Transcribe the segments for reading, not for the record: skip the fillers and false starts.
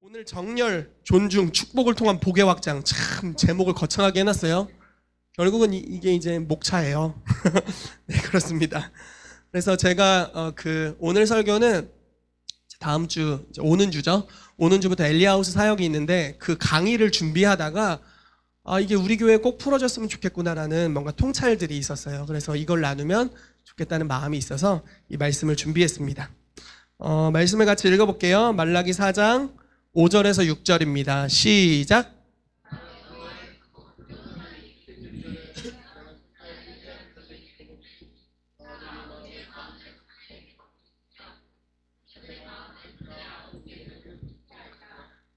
오늘 정렬, 존중, 축복을 통한 복의 확장, 참 제목을 거창하게 해놨어요. 결국은 이게 이제 목차예요. 네, 그렇습니다. 그래서 제가 오늘 설교는 다음 주, 오는 주죠. 오는 주부터 엘리야우스 사역이 있는데 그 강의를 준비하다가 이게 우리 교회에 꼭 풀어졌으면 좋겠구나라는 뭔가 통찰들이 있었어요. 그래서 이걸 나누면 좋겠다는 마음이 있어서 이 말씀을 준비했습니다. 말씀을 같이 읽어볼게요. 말라기 4장 5절에서 6절입니다. 시작!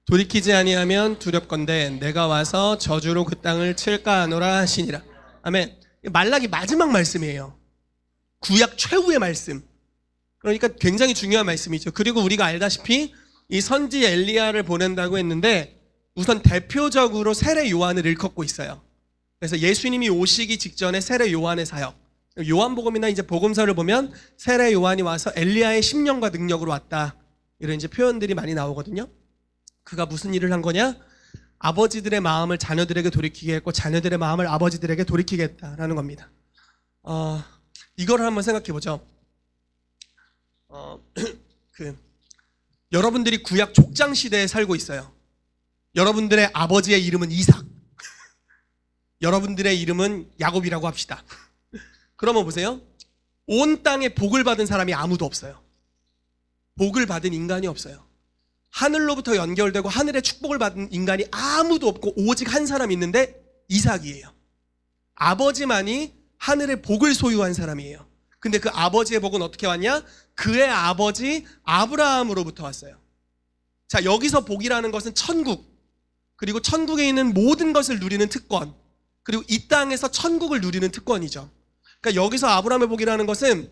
돌이키지 아니하면 두렵건대 내가 와서 저주로 그 땅을 칠까 하노라 하시니라. 아멘. 말라기 마지막 말씀이에요. 구약 최후의 말씀. 그러니까 굉장히 중요한 말씀이죠. 그리고 우리가 알다시피 이 선지 엘리야를 보낸다고 했는데 우선 대표적으로 세례 요한을 일컫고 있어요. 그래서 예수님이 오시기 직전에 세례 요한의 사역, 요한복음이나 이제 복음서를 보면 세례 요한이 와서 엘리야의 심령과 능력으로 왔다, 이런 이제 표현들이 많이 나오거든요. 그가 무슨 일을 한 거냐? 아버지들의 마음을 자녀들에게 돌이키게 했고 자녀들의 마음을 아버지들에게 돌이키게 했다라는 겁니다. 이걸 한번 생각해 보죠. 여러분들이 구약 족장 시대에 살고 있어요. 여러분들의 아버지의 이름은 이삭, 여러분들의 이름은 야곱이라고 합시다. 그러면 보세요. 온 땅에 복을 받은 사람이 아무도 없어요. 복을 받은 인간이 없어요. 하늘로부터 연결되고 하늘의 축복을 받은 인간이 아무도 없고 오직 한 사람이 있는데 이삭이에요. 아버지만이 하늘의 복을 소유한 사람이에요. 근데 그 아버지의 복은 어떻게 왔냐? 그의 아버지 아브라함으로부터 왔어요. 자, 여기서 복이라는 것은 천국, 그리고 천국에 있는 모든 것을 누리는 특권, 그리고 이 땅에서 천국을 누리는 특권이죠. 그러니까 여기서 아브라함의 복이라는 것은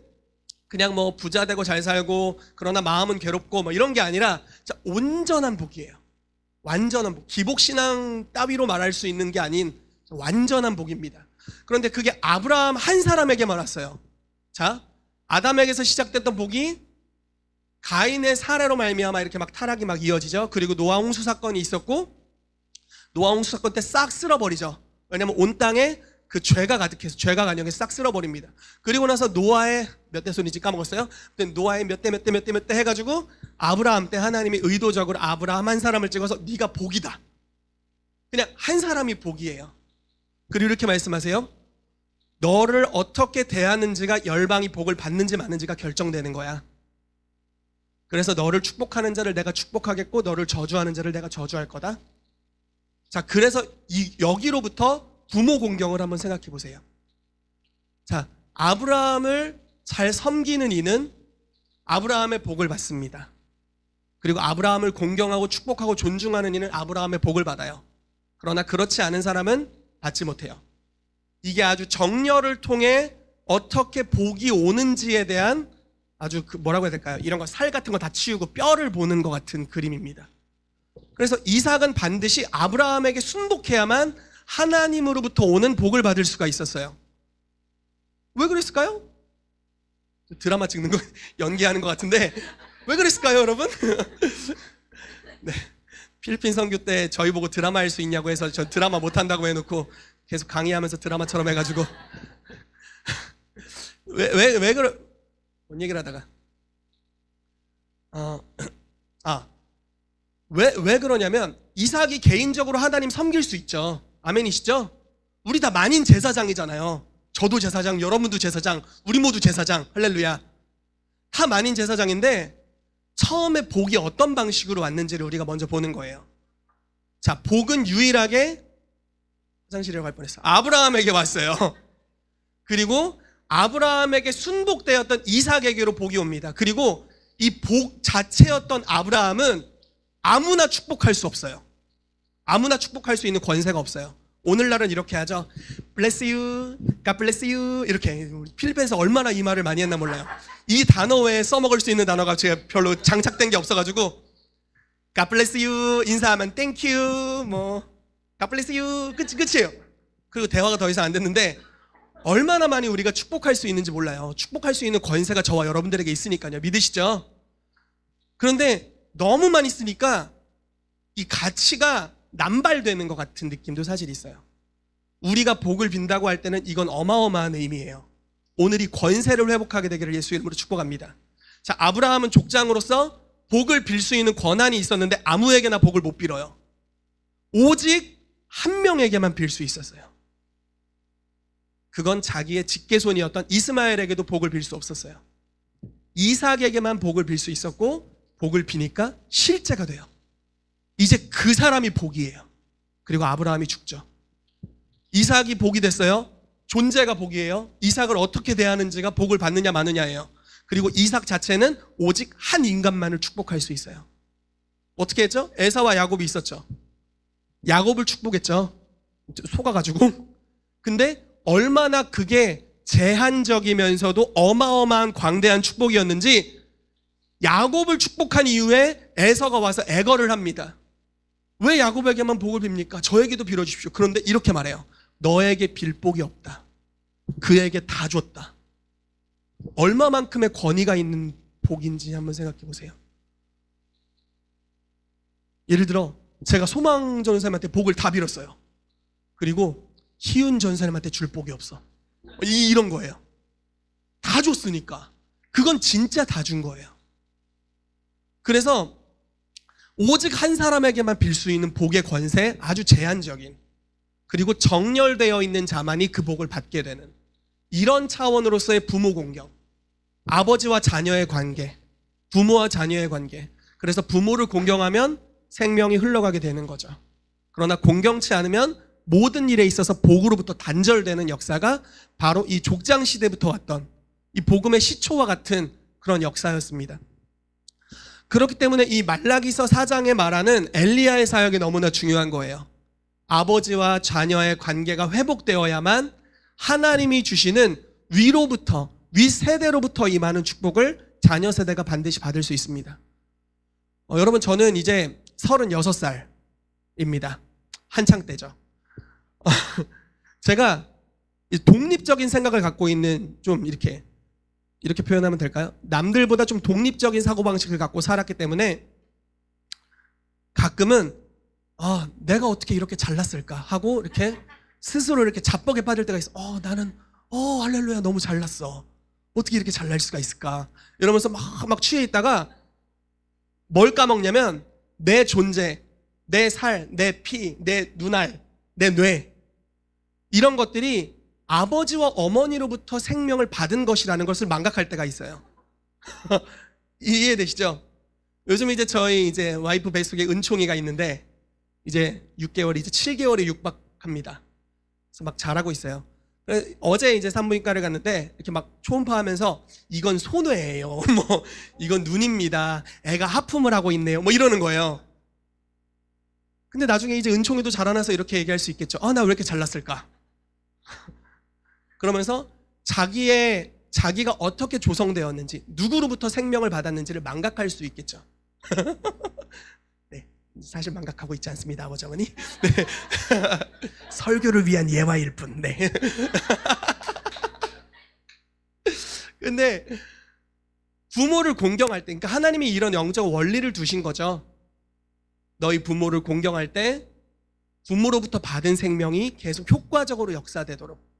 그냥 뭐 부자 되고 잘 살고 그러나 마음은 괴롭고 뭐 이런 게 아니라 온전한 복이에요. 완전한 복. 기복신앙 따위로 말할 수 있는 게 아닌 완전한 복입니다. 그런데 그게 아브라함 한 사람에게만 왔어요. 자, 아담에게서 시작됐던 복이 가인의 사례로 말미암아 이렇게 막 타락이 막 이어지죠. 그리고 노아 홍수 사건이 있었고 노아 홍수 사건 때 싹 쓸어버리죠. 왜냐하면 온 땅에 그 죄가 가득해서 죄가 간영해서 싹 쓸어버립니다. 그리고 나서 노아의 몇 대 손인지 까먹었어요. 노아의 몇 대 해가지고 아브라함 때 하나님이 의도적으로 아브라함 한 사람을 찍어서 네가 복이다. 그냥 한 사람이 복이에요. 그리고 이렇게 말씀하세요. 너를 어떻게 대하는지가 열방이 복을 받는지 마는지가 결정되는 거야. 그래서 너를 축복하는 자를 내가 축복하겠고 너를 저주하는 자를 내가 저주할 거다. 자, 그래서 여기로부터 부모 공경을 한번 생각해 보세요. 자, 아브라함을 잘 섬기는 이는 아브라함의 복을 받습니다. 그리고 아브라함을 공경하고 축복하고 존중하는 이는 아브라함의 복을 받아요. 그러나 그렇지 않은 사람은 받지 못해요. 이게 아주 정렬을 통해 어떻게 복이 오는지에 대한 아주 뭐라고 해야 될까요? 이런 거 살 같은 거 다 치우고 뼈를 보는 것 같은 그림입니다. 그래서 이삭은 반드시 아브라함에게 순복해야만 하나님으로부터 오는 복을 받을 수가 있었어요. 왜 그랬을까요? 드라마 찍는 거 연기하는 것 같은데 왜 그랬을까요, 여러분? 네, 필리핀 선교 때 저희 보고 드라마 할 수 있냐고 해서 저 드라마 못한다고 해놓고 계속 강의하면서 드라마처럼 해가지고 왜 그러? 뭔 얘기를 하다가 왜 그러냐면 이삭이 개인적으로 하나님 섬길 수 있죠. 아멘이시죠? 우리 다 만인 제사장이잖아요. 저도 제사장, 여러분도 제사장, 우리 모두 제사장. 할렐루야. 다 만인 제사장인데 처음에 복이 어떤 방식으로 왔는지를 우리가 먼저 보는 거예요. 자, 복은 유일하게 화장실에 갈 뻔했어. 아브라함에게 왔어요. 그리고 아브라함에게 순복되었던 이삭에게로 복이 옵니다. 그리고 이 복 자체였던 아브라함은 아무나 축복할 수 없어요. 아무나 축복할 수 있는 권세가 없어요. 오늘날은 이렇게 하죠. Bless you, God bless you 이렇게. 필리핀에서 얼마나 이 말을 많이 했나 몰라요. 이 단어 외에 써먹을 수 있는 단어가 제가 별로 장착된 게 없어가지고 God bless you 인사하면 Thank you 뭐 God bless you 끝이에요. 그리고 대화가 더 이상 안 됐는데 얼마나 많이 우리가 축복할 수 있는지 몰라요. 축복할 수 있는 권세가 저와 여러분들에게 있으니까요. 믿으시죠? 그런데 너무 많이 쓰니까 이 가치가 남발되는 것 같은 느낌도 사실 있어요. 우리가 복을 빈다고 할 때는 이건 어마어마한 의미예요. 오늘 이 권세를 회복하게 되기를 예수 이름으로 축복합니다. 자, 아브라함은 족장으로서 복을 빌 수 있는 권한이 있었는데 아무에게나 복을 못 빌어요. 오직 한 명에게만 빌 수 있었어요. 그건 자기의 직계손이었던 이스마엘에게도 복을 빌 수 없었어요. 이삭에게만 복을 빌 수 있었고, 복을 비니까 실제가 돼요. 이제 그 사람이 복이에요. 그리고 아브라함이 죽죠. 이삭이 복이 됐어요. 존재가 복이에요. 이삭을 어떻게 대하는지가 복을 받느냐 마느냐예요. 그리고 이삭 자체는 오직 한 인간만을 축복할 수 있어요. 어떻게 했죠? 에사와 야곱이 있었죠. 야곱을 축복했죠. 속아가지고. 근데 얼마나 그게 제한적이면서도 어마어마한 광대한 축복이었는지 야곱을 축복한 이후에 에서가 와서 애걸을 합니다. 왜 야곱에게만 복을 빕니까? 저에게도 빌어주십시오. 그런데 이렇게 말해요. 너에게 빌 복이 없다. 그에게 다 줬다. 얼마만큼의 권위가 있는 복인지 한번 생각해 보세요. 예를 들어 제가 소망 전사님한테 복을 다 빌었어요. 그리고 희운 전사님한테 줄 복이 없어. 이런 거예요. 다 줬으니까. 그건 진짜 다 준 거예요. 그래서 오직 한 사람에게만 빌 수 있는 복의 권세, 아주 제한적인, 그리고 정렬되어 있는 자만이 그 복을 받게 되는 이런 차원으로서의 부모 공경, 아버지와 자녀의 관계, 부모와 자녀의 관계. 그래서 부모를 공경하면 생명이 흘러가게 되는 거죠. 그러나 공경치 않으면 모든 일에 있어서 복으로부터 단절되는 역사가 바로 이 족장 시대부터 왔던 이 복음의 시초와 같은 그런 역사였습니다. 그렇기 때문에 이 말라기서 4장에 말하는 엘리야의 사역이 너무나 중요한 거예요. 아버지와 자녀의 관계가 회복되어야만 하나님이 주시는 위로부터, 윗세대로부터 임하는 축복을 자녀 세대가 반드시 받을 수 있습니다. 여러분, 저는 이제 36살입니다. 한창 때죠. 제가 독립적인 생각을 갖고 있는, 좀 이렇게 표현하면 될까요? 남들보다 좀 독립적인 사고방식을 갖고 살았기 때문에 가끔은 내가 어떻게 이렇게 잘났을까 하고 이렇게 스스로 이렇게 자뻑에 빠질 때가 있어. 나는 할렐루야 너무 잘났어. 어떻게 이렇게 잘날 수가 있을까? 이러면서 막 취해 있다가 뭘 까먹냐면 내 존재, 내 살, 내 피, 내 눈알, 내 뇌, 이런 것들이 아버지와 어머니로부터 생명을 받은 것이라는 것을 망각할 때가 있어요. 이해되시죠? 요즘 이제 저희 이제 와이프 뱃속에 은총이가 있는데 이제 6개월이 이제 7개월에 육박합니다. 그래서 막 자라고 있어요. 어제 이제 산부인과를 갔는데 이렇게 막 초음파하면서 이건 손뇌예요. 뭐 이건 눈입니다. 애가 하품을 하고 있네요. 뭐 이러는 거예요. 근데 나중에 이제 은총이도 자라나서 이렇게 얘기할 수 있겠죠. 나 왜 이렇게 잘났을까? 그러면서 자기가 어떻게 조성되었는지, 누구로부터 생명을 받았는지를 망각할 수 있겠죠. 네, 사실 망각하고 있지 않습니다, 아버지 어머니. 네. 설교를 위한 예화일 뿐. 네. 근데 부모를 공경할 때, 그러니까 하나님이 이런 영적 원리를 두신 거죠. 너희 부모를 공경할 때 부모로부터 받은 생명이 계속 효과적으로 역사되도록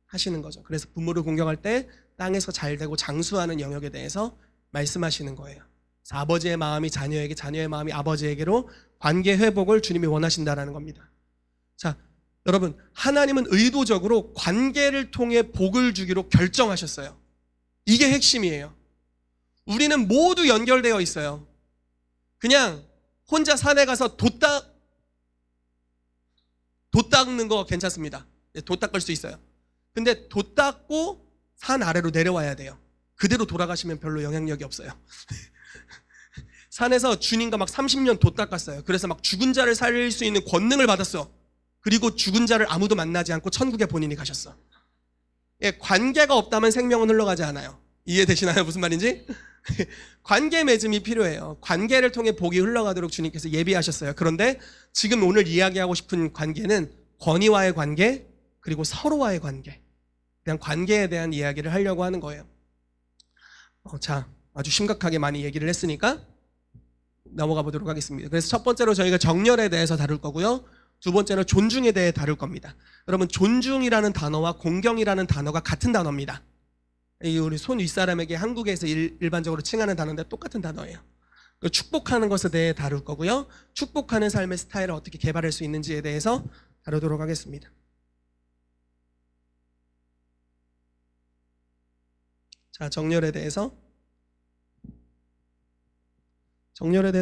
하시는 거죠. 그래서 부모를 공경할 때 땅에서 잘되고 장수하는 영역에 대해서 말씀하시는 거예요. 그래서 아버지의 마음이 자녀에게, 자녀의 마음이 아버지에게로 관계 회복을 주님이 원하신다라는 겁니다. 자, 여러분, 하나님은 의도적으로 관계를 통해 복을 주기로 결정하셨어요. 이게 핵심이에요. 우리는 모두 연결되어 있어요. 그냥 혼자 산에 가서 돛 닦는 거 괜찮습니다. 돛 닦을 수 있어요. 근데 돛 닦고 산 아래로 내려와야 돼요. 그대로 돌아가시면 별로 영향력이 없어요. 산에서 주님과 막 30년 돛 닦았어요. 그래서 막 죽은 자를 살릴 수 있는 권능을 받았어. 그리고 죽은 자를 아무도 만나지 않고 천국에 본인이 가셨어. 관계가 없다면 생명은 흘러가지 않아요. 이해되시나요? 무슨 말인지? 관계 맺음이 필요해요. 관계를 통해 복이 흘러가도록 주님께서 예비하셨어요. 그런데 지금 오늘 이야기하고 싶은 관계는 권위와의 관계, 그리고 서로와의 관계, 그냥 관계에 대한 이야기를 하려고 하는 거예요. 자, 아주 심각하게 많이 얘기를 했으니까 넘어가 보도록 하겠습니다. 그래서 첫 번째로 저희가 정렬에 대해서 다룰 거고요. 두 번째는 존중에 대해 다룰 겁니다. 여러분, 존중이라는 단어와 공경이라는 단어가 같은 단어입니다. 이 우리 손 윗사람에게 한국에서 일반적으로 칭하는 단어인데 똑같은 단어예요. 축복하는 것에 대해 다룰 거고요. 축복하는 삶의 스타일을 어떻게 개발할 수 있는지에 대해서 다루도록 하겠습니다. 자, 정렬에 대해서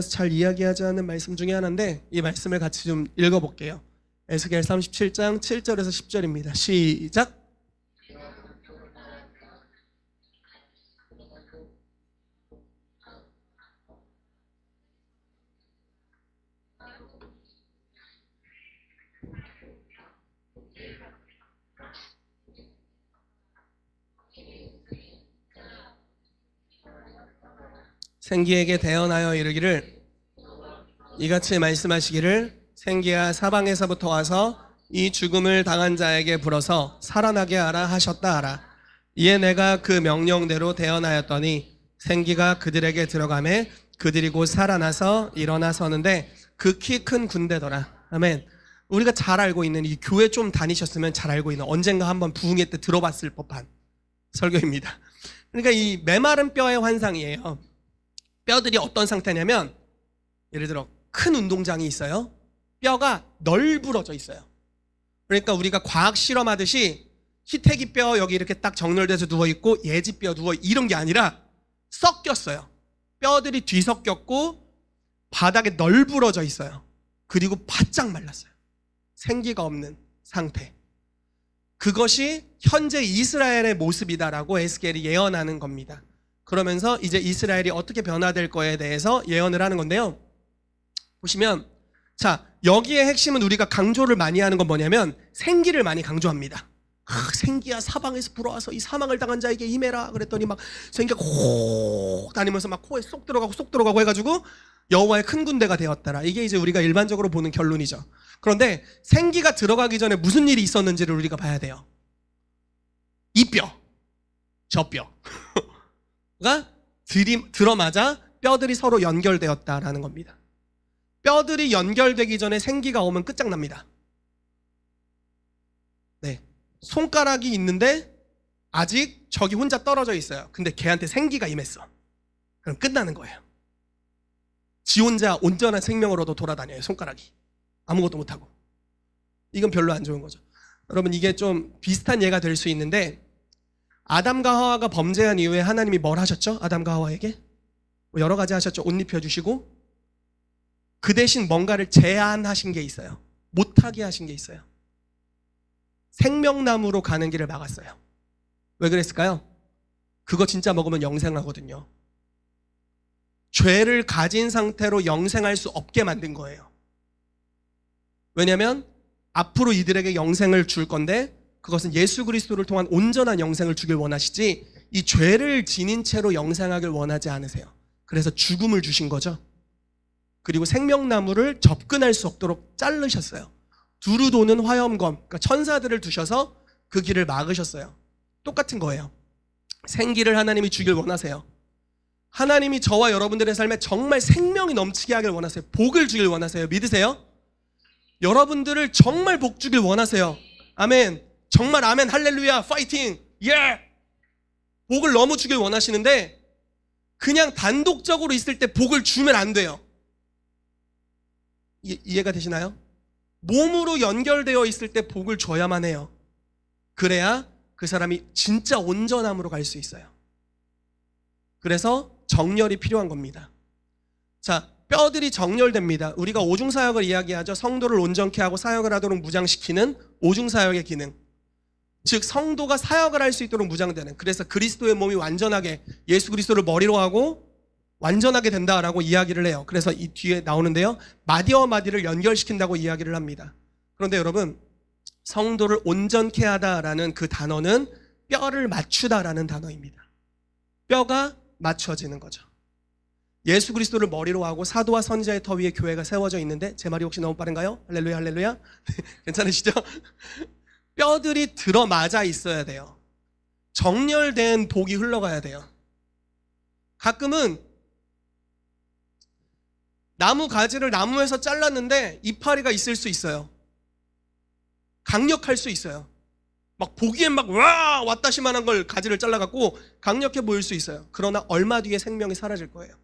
잘 이야기하지 않은 말씀 중에 하나인데 이 말씀을 같이 좀 읽어볼게요. 에스겔 37장 7절에서 10절입니다. 시작! 생기에게 대언하여 이르기를 이같이 말씀하시기를 생기야 사방에서부터 와서 이 죽음을 당한 자에게 불어서 살아나게 하라 하셨다 하라. 이에 내가 그 명령대로 대언하였더니 생기가 그들에게 들어가매 그들이 곧 살아나서 일어나 서는데 그 키 큰 군대더라. 아멘. 우리가 잘 알고 있는 이 교회 좀 다니셨으면 잘 알고 있는 언젠가 한번 부흥회 때 들어봤을 법한 설교입니다. 그러니까 이 메마른 뼈의 환상이에요. 뼈들이 어떤 상태냐면 예를 들어 큰 운동장이 있어요. 뼈가 널브러져 있어요. 그러니까 우리가 과학 실험하듯이 희태기 뼈 여기 이렇게 딱 정렬돼서 누워있고 예지뼈 이런 게 아니라 섞였어요. 뼈들이 뒤섞였고 바닥에 널브러져 있어요. 그리고 바짝 말랐어요. 생기가 없는 상태. 그것이 현재 이스라엘의 모습이다라고 에스겔이 예언하는 겁니다. 그러면서 이제 이스라엘이 어떻게 변화될 거에 대해서 예언을 하는 건데요. 보시면 자, 여기에 핵심은 우리가 강조를 많이 하는 건 뭐냐면 생기를 많이 강조합니다. 생기야 사방에서 불어와서 이 사망을 당한 자에게 임해라 그랬더니 막 생기가 혹 다니면서 막 코에 쏙 들어가고 해가지고 여호와의 큰 군대가 되었더라. 이게 이제 우리가 일반적으로 보는 결론이죠. 그런데 생기가 들어가기 전에 무슨 일이 있었는지를 우리가 봐야 돼요. 이 뼈, 저 뼈가 들어맞아 뼈들이 서로 연결되었다라는 겁니다. 뼈들이 연결되기 전에 생기가 오면 끝장납니다. 네, 손가락이 있는데 아직 저기 혼자 떨어져 있어요. 근데 걔한테 생기가 임했어. 그럼 끝나는 거예요. 지 혼자 온전한 생명으로도 돌아다녀요. 손가락이 아무것도 못하고. 이건 별로 안 좋은 거죠. 여러분, 이게 좀 비슷한 예가 될 수 있는데 아담과 하와가 범죄한 이후에 하나님이 뭘 하셨죠? 아담과 하와에게 여러 가지 하셨죠. 옷 입혀주시고 그 대신 뭔가를 제한하신 게 있어요. 못하게 하신 게 있어요. 생명나무로 가는 길을 막았어요. 왜 그랬을까요? 그거 진짜 먹으면 영생하거든요. 죄를 가진 상태로 영생할 수 없게 만든 거예요. 왜냐하면 앞으로 이들에게 영생을 줄 건데 그것은 예수 그리스도를 통한 온전한 영생을 주길 원하시지 이 죄를 지닌 채로 영생하길 원하지 않으세요. 그래서 죽음을 주신 거죠. 그리고 생명나무를 접근할 수 없도록 자르셨어요. 두루 도는 화염검, 그러니까 천사들을 두셔서 그 길을 막으셨어요. 똑같은 거예요. 생기를 하나님이 주길 원하세요. 하나님이 저와 여러분들의 삶에 정말 생명이 넘치게 하길 원하세요. 복을 주길 원하세요. 믿으세요? 여러분들을 정말 복 주길 원하세요. 아멘. 정말 아멘, 할렐루야, 파이팅, 예! 복을 너무 주길 원하시는데 그냥 단독적으로 있을 때 복을 주면 안 돼요. 이해가 되시나요? 몸으로 연결되어 있을 때 복을 줘야만 해요. 그래야 그 사람이 진짜 온전함으로 갈 수 있어요. 그래서 정렬이 필요한 겁니다. 자, 뼈들이 정렬됩니다. 우리가 오중사역을 이야기하죠. 성도를 온전케 하고 사역을 하도록 무장시키는 오중사역의 기능. 즉 성도가 사역을 할 수 있도록 무장되는, 그래서 그리스도의 몸이 완전하게 예수 그리스도를 머리로 하고 완전하게 된다라고 이야기를 해요. 그래서 이 뒤에 나오는데요, 마디와 마디를 연결시킨다고 이야기를 합니다. 그런데 여러분, 성도를 온전케 하다라는 그 단어는 뼈를 맞추다라는 단어입니다. 뼈가 맞춰지는 거죠. 예수 그리스도를 머리로 하고 사도와 선지자의 터 위에 교회가 세워져 있는데, 제 말이 혹시 너무 빠른가요? 할렐루야 할렐루야. 괜찮으시죠? 뼈들이 들어맞아 있어야 돼요. 정렬된 복이 흘러가야 돼요. 가끔은 나무 가지를 나무에서 잘랐는데 이파리가 있을 수 있어요. 강력할 수 있어요. 막 보기엔 막 와 왔다시만한 걸 가지를 잘라갖고 강력해 보일 수 있어요. 그러나 얼마 뒤에 생명이 사라질 거예요.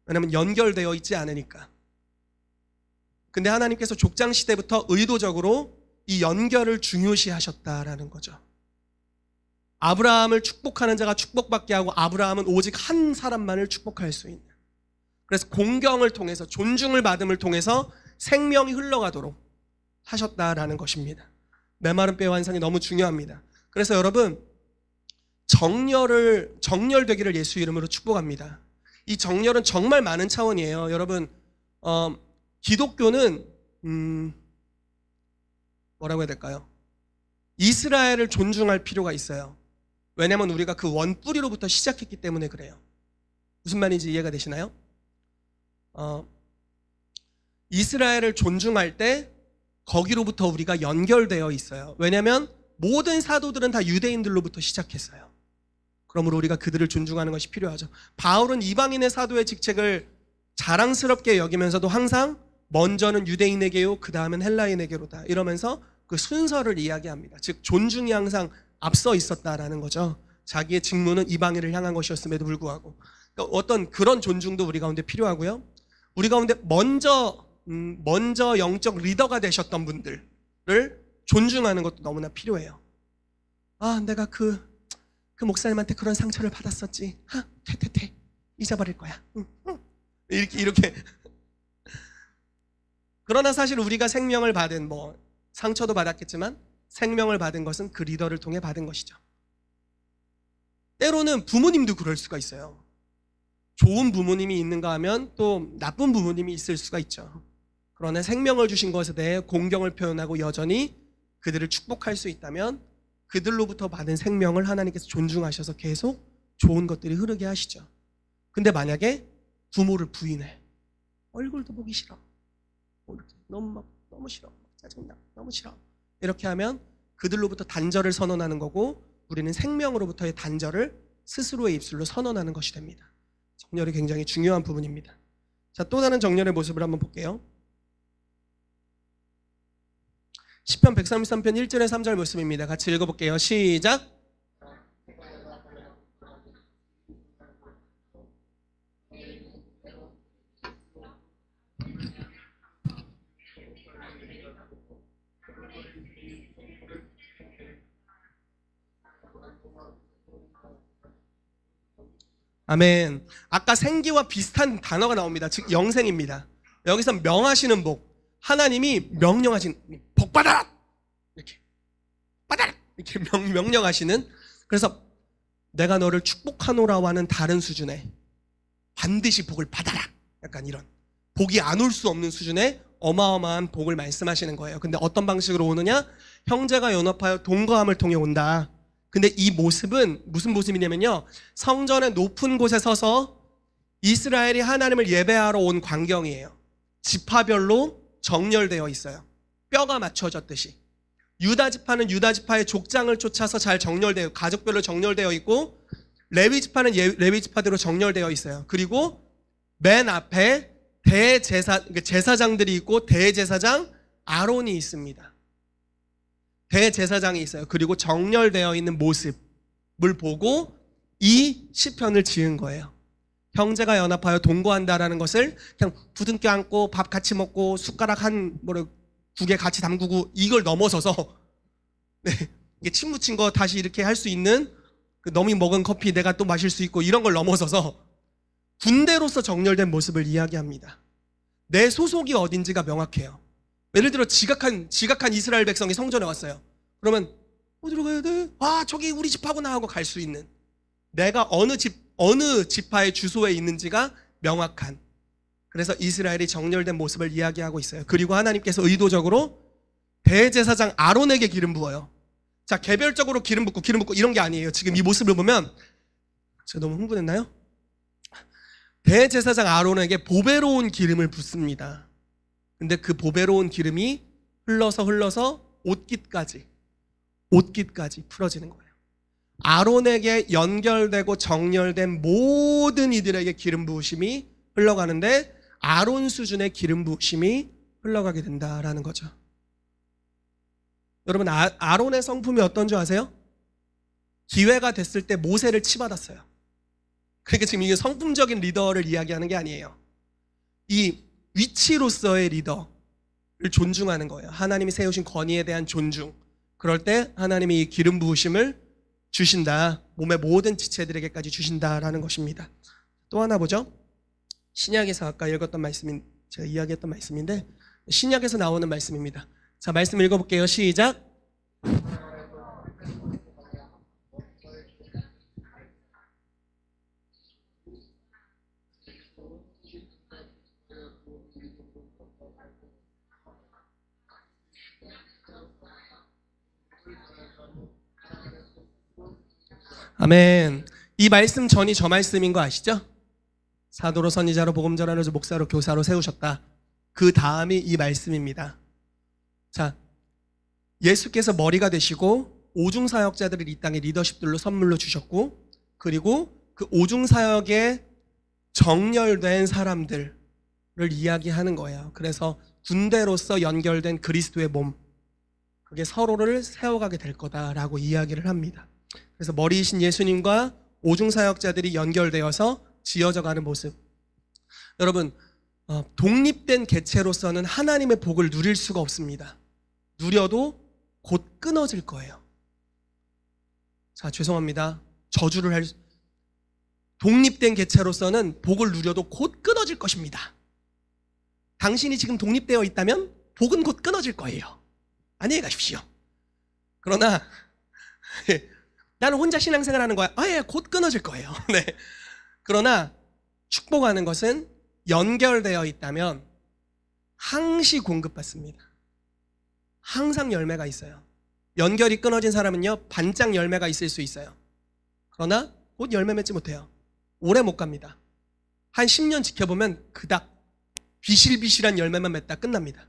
왜냐하면 연결되어 있지 않으니까. 근데 하나님께서 족장 시대부터 의도적으로 이 연결을 중요시하셨다라는 거죠. 아브라함을 축복하는 자가 축복받게 하고 아브라함은 오직 한 사람만을 축복할 수 있는. 그래서 공경을 통해서 존중을 받음을 통해서 생명이 흘러가도록 하셨다라는 것입니다. 메마른 뼈의 완성이 너무 중요합니다. 그래서 여러분 정렬되기를 예수 이름으로 축복합니다. 이 정렬은 정말 많은 차원이에요. 여러분 기독교는 뭐라고 해야 될까요? 이스라엘을 존중할 필요가 있어요. 왜냐하면 우리가 그 원뿌리로부터 시작했기 때문에 그래요. 무슨 말인지 이해가 되시나요? 이스라엘을 존중할 때 거기로부터 우리가 연결되어 있어요. 왜냐하면 모든 사도들은 다 유대인들로부터 시작했어요. 그러므로 우리가 그들을 존중하는 것이 필요하죠. 바울은 이방인의 사도의 직책을 자랑스럽게 여기면서도 항상 먼저는 유대인에게요, 그 다음은 헬라인에게로다 이러면서 그 순서를 이야기합니다. 즉 존중이 항상 앞서 있었다라는 거죠. 자기의 직무는 이방인을 향한 것이었음에도 불구하고 그러니까 어떤 그런 존중도 우리 가운데 필요하고요. 우리 가운데 먼저 영적 리더가 되셨던 분들을 존중하는 것도 너무나 필요해요. 내가 그 목사님한테 그런 상처를 받았었지. 퇴 잊어버릴 거야. 이렇게. 그러나 사실 우리가 생명을 받은 상처도 받았겠지만 생명을 받은 것은 그 리더를 통해 받은 것이죠. 때로는 부모님도 그럴 수가 있어요. 좋은 부모님이 있는가 하면 또 나쁜 부모님이 있을 수가 있죠. 그러나 생명을 주신 것에 대해 공경을 표현하고 여전히 그들을 축복할 수 있다면 그들로부터 받은 생명을 하나님께서 존중하셔서 계속 좋은 것들이 흐르게 하시죠. 근데 만약에 부모를 부인해. 얼굴도 보기 싫어. 너무 싫어. 짜증나. 너무 싫어. 이렇게 하면 그들로부터 단절을 선언하는 거고 우리는 생명으로부터의 단절을 스스로의 입술로 선언하는 것이 됩니다. 정렬이 굉장히 중요한 부분입니다. 자, 또 다른 정렬의 모습을 한번 볼게요. 시편 133편 1절에 3절 말씀입니다. 같이 읽어볼게요. 시작. 아멘. 아까 생기와 비슷한 단어가 나옵니다. 즉 영생입니다. 여기서 명하시는 복, 하나님이 명령하신 복 받아라 이렇게 받아라 이렇게 명령하시는. 그래서 내가 너를 축복하노라와는 다른 수준의 반드시 복을 받아라, 약간 이런 복이 안 올 수 없는 수준의 어마어마한 복을 말씀하시는 거예요. 근데 어떤 방식으로 오느냐? 형제가 연합하여 동거함을 통해 온다. 근데 이 모습은 무슨 모습이냐면요, 성전의 높은 곳에 서서 이스라엘이 하나님을 예배하러 온 광경이에요. 지파별로 정렬되어 있어요. 뼈가 맞춰졌듯이. 유다 지파는 유다 지파의 족장을 쫓아서 잘 정렬되어, 가족별로 정렬되어 있고, 레위 지파는 레위 지파대로 정렬되어 있어요. 그리고 맨 앞에 제사장들이 있고 대제사장 아론이 있습니다. 대제사장이 있어요. 그리고 정렬되어 있는 모습을 보고 이 시편을 지은 거예요. 형제가 연합하여 동거한다라는 것을 그냥 부둥켜 안고 밥 같이 먹고 숟가락 국에 같이 담그고 이걸 넘어서서 이게 침 묻힌 거 다시 이렇게 할 수 있는 그 너미 먹은 커피 내가 또 마실 수 있고 이런 걸 넘어서서 군대로서 정렬된 모습을 이야기합니다. 내 소속이 어딘지가 명확해요. 예를 들어 지각한 이스라엘 백성이 성전에 왔어요. 그러면 어디로 가야 돼? 저기 우리 집하구나 하고 갈 수 있는, 내가 어느 지파의 주소에 있는지가 명확한, 그래서 이스라엘이 정렬된 모습을 이야기하고 있어요. 그리고 하나님께서 의도적으로 대제사장 아론에게 기름 부어요. 자, 개별적으로 기름 붓고 이런 게 아니에요. 지금 이 모습을 보면 제가 너무 흥분했나요? 대제사장 아론에게 보배로운 기름을 붓습니다. 근데 그 보배로운 기름이 흘러서 옷깃까지 풀어지는 거예요. 아론에게 연결되고 정렬된 모든 이들에게 기름 부으심이 흘러가는데 아론 수준의 기름 부으심이 흘러가게 된다라는 거죠. 여러분, 아론의 성품이 어떤 줄 아세요? 기회가 됐을 때 모세를 치받았어요. 그러니까 지금 이게 성품적인 리더를 이야기하는 게 아니에요. 이 위치로서의 리더를 존중하는 거예요. 하나님이 세우신 권위에 대한 존중. 그럴 때 하나님이 이 기름 부으심을 주신다. 몸의 모든 지체들에게까지 주신다라는 것입니다. 또 하나 보죠. 신약에서 아까 읽었던 말씀인, 제가 이야기했던 말씀인데 신약에서 나오는 말씀입니다. 자, 말씀 읽어볼게요. 시작. 아멘. 이 말씀 전이 저 말씀인 거 아시죠? 사도로, 선지자로, 복음 전하로, 목사로, 교사로 세우셨다. 그 다음이 이 말씀입니다. 자, 예수께서 머리가 되시고 오중사역자들을 이 땅에 리더십들로 선물로 주셨고, 그리고 그 오중사역에 정렬된 사람들을 이야기하는 거예요. 그래서 군대로서 연결된 그리스도의 몸, 그게 서로를 세워가게 될 거다라고 이야기를 합니다. 그래서 머리이신 예수님과 오중사역자들이 연결되어서 지어져가는 모습. 여러분, 독립된 개체로서는 하나님의 복을 누릴 수가 없습니다. 누려도 곧 끊어질 거예요. 자, 죄송합니다. 독립된 개체로서는 복을 누려도 곧 끊어질 것입니다. 당신이 지금 독립되어 있다면 복은 곧 끊어질 거예요. 안녕히 가십시오. 그러나 나는 혼자 신앙생활 하는 거야. 예, 곧 끊어질 거예요. 네. 그러나 축복하는 것은 연결되어 있다면 항시 공급받습니다. 항상 열매가 있어요. 연결이 끊어진 사람은요, 반짝 열매가 있을 수 있어요. 그러나 곧 열매 맺지 못해요. 오래 못 갑니다. 한 10년 지켜보면 그닥 비실비실한 열매만 맺다 끝납니다.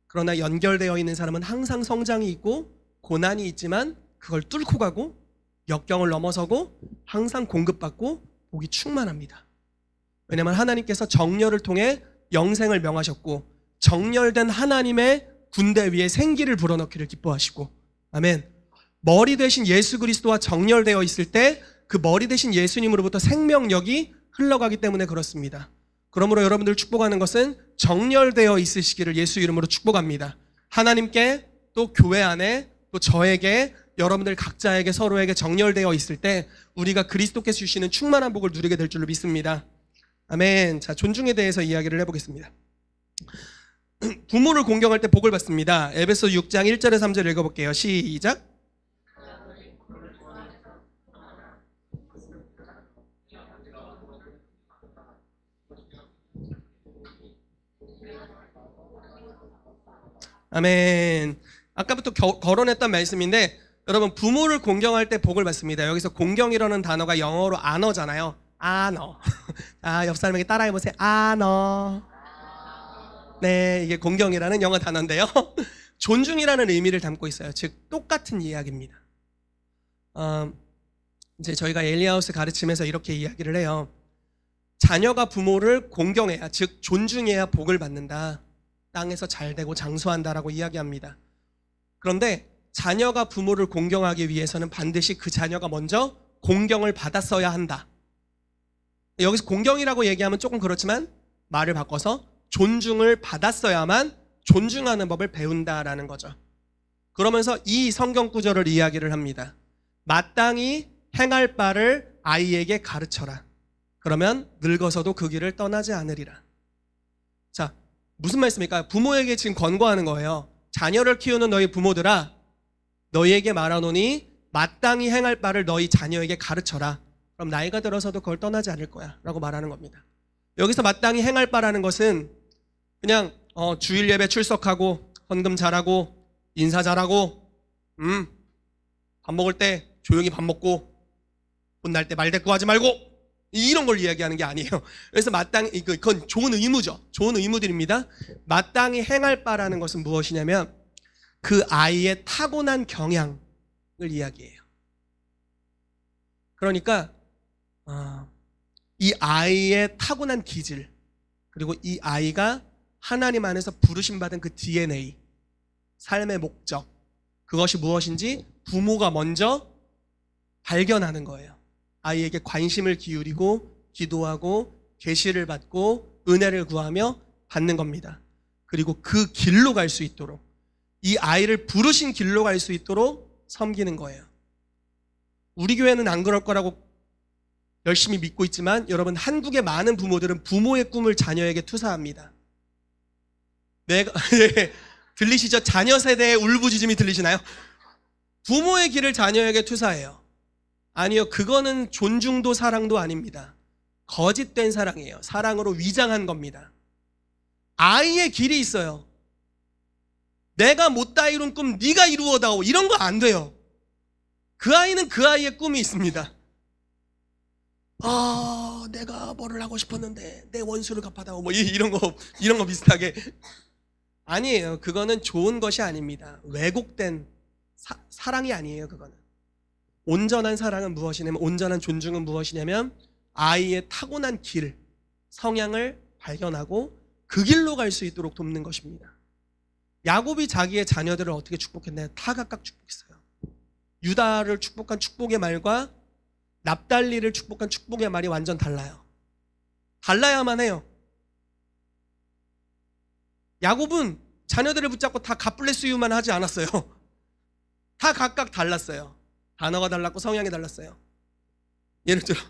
그러나 연결되어 있는 사람은 항상 성장이 있고 고난이 있지만 그걸 뚫고 가고 역경을 넘어서고 항상 공급받고 복이 충만합니다. 왜냐하면 하나님께서 정렬을 통해 영생을 명하셨고 정렬된 하나님의 군대 위에 생기를 불어넣기를 기뻐하시고, 아멘. 머리 대신 예수 그리스도와 정렬되어 있을 때 그 머리 대신 예수님으로부터 생명력이 흘러가기 때문에 그렇습니다. 그러므로 여러분들 축복하는 것은 정렬되어 있으시기를 예수 이름으로 축복합니다. 하나님께, 또 교회 안에, 또 저에게, 여러분들 각자에게, 서로에게 정렬되어 있을 때 우리가 그리스도께서 주시는 충만한 복을 누리게 될 줄로 믿습니다. 아멘. 자, 존중에 대해서 이야기를 해보겠습니다. 부모를 공경할 때 복을 받습니다. 에베소 6장 1절에 3절 읽어볼게요. 시작. 아멘. 아까부터 거론했던 말씀인데, 여러분, 부모를 공경할 때 복을 받습니다. 여기서 공경이라는 단어가 영어로 honor잖아요. honor. 아, 옆 사람에게 따라해보세요. honor. 네, 이게 공경이라는 영어 단어인데요. 존중이라는 의미를 담고 있어요. 즉, 똑같은 이야기입니다. 이제 저희가 엘리하우스 가르침에서 이렇게 이야기를 해요. 자녀가 부모를 공경해야, 즉 존중해야 복을 받는다. 땅에서 잘 되고 장수한다라고 이야기합니다. 그런데 자녀가 부모를 공경하기 위해서는 반드시 그 자녀가 먼저 공경을 받았어야 한다. 여기서 공경이라고 얘기하면 조금 그렇지만 말을 바꿔서 존중을 받았어야만 존중하는 법을 배운다라는 거죠. 그러면서 이 성경 구절을 이야기를 합니다. 마땅히 행할 바를 아이에게 가르쳐라. 그러면 늙어서도 그 길을 떠나지 않으리라. 자, 무슨 말씀입니까? 부모에게 지금 권고하는 거예요. 자녀를 키우는 너희 부모들아, 너희에게 말하노니 마땅히 행할 바를 너희 자녀에게 가르쳐라. 그럼 나이가 들어서도 그걸 떠나지 않을 거야 라고 말하는 겁니다. 여기서 마땅히 행할 바라는 것은 그냥 주일 예배 출석하고 헌금 잘하고 인사 잘하고 밥 먹을 때 조용히 밥 먹고 혼날 때 말대꾸하지 말고 이런 걸 이야기하는 게 아니에요. 그래서 마땅히, 그건 좋은 의무죠. 좋은 의무들입니다. 마땅히 행할 바라는 것은 무엇이냐면 그 아이의 타고난 경향을 이야기해요. 그러니까 이 아이의 타고난 기질, 그리고 이 아이가 하나님 안에서 부르심받은 그 DNA, 삶의 목적, 그것이 무엇인지 부모가 먼저 발견하는 거예요. 아이에게 관심을 기울이고 기도하고 계시를 받고 은혜를 구하며 받는 겁니다. 그리고 그 길로 갈 수 있도록, 이 아이를 부르신 길로 갈 수 있도록 섬기는 거예요. 우리 교회는 안 그럴 거라고 열심히 믿고 있지만 여러분, 한국의 많은 부모들은 부모의 꿈을 자녀에게 투사합니다. 들리시죠? 자녀 세대의 울부짖음이 들리시나요? 부모의 길을 자녀에게 투사해요. 아니요, 그거는 존중도 사랑도 아닙니다. 거짓된 사랑이에요. 사랑으로 위장한 겁니다. 아이의 길이 있어요. 내가 못다 이룬 꿈 네가 이루어다오, 이런 거 안 돼요. 그 아이는 그 아이의 꿈이 있습니다. 내가 뭐를 하고 싶었는데 내 원수를 갚아다오, 뭐 이런 거 비슷하게. 아니에요. 그거는 좋은 것이 아닙니다. 왜곡된 사랑이 아니에요. 그거는. 온전한 사랑은 무엇이냐면, 온전한 존중은 무엇이냐면 아이의 타고난 길, 성향을 발견하고 그 길로 갈 수 있도록 돕는 것입니다. 야곱이 자기의 자녀들을 어떻게 축복했나요? 다 각각 축복했어요. 유다를 축복한 축복의 말과 납달리를 축복한 축복의 말이 완전 달라요. 달라야만 해요. 야곱은 자녀들을 붙잡고 다 갓블레스유만 하지 않았어요. 다 각각 달랐어요. 단어가 달랐고 성향이 달랐어요. 예를 들어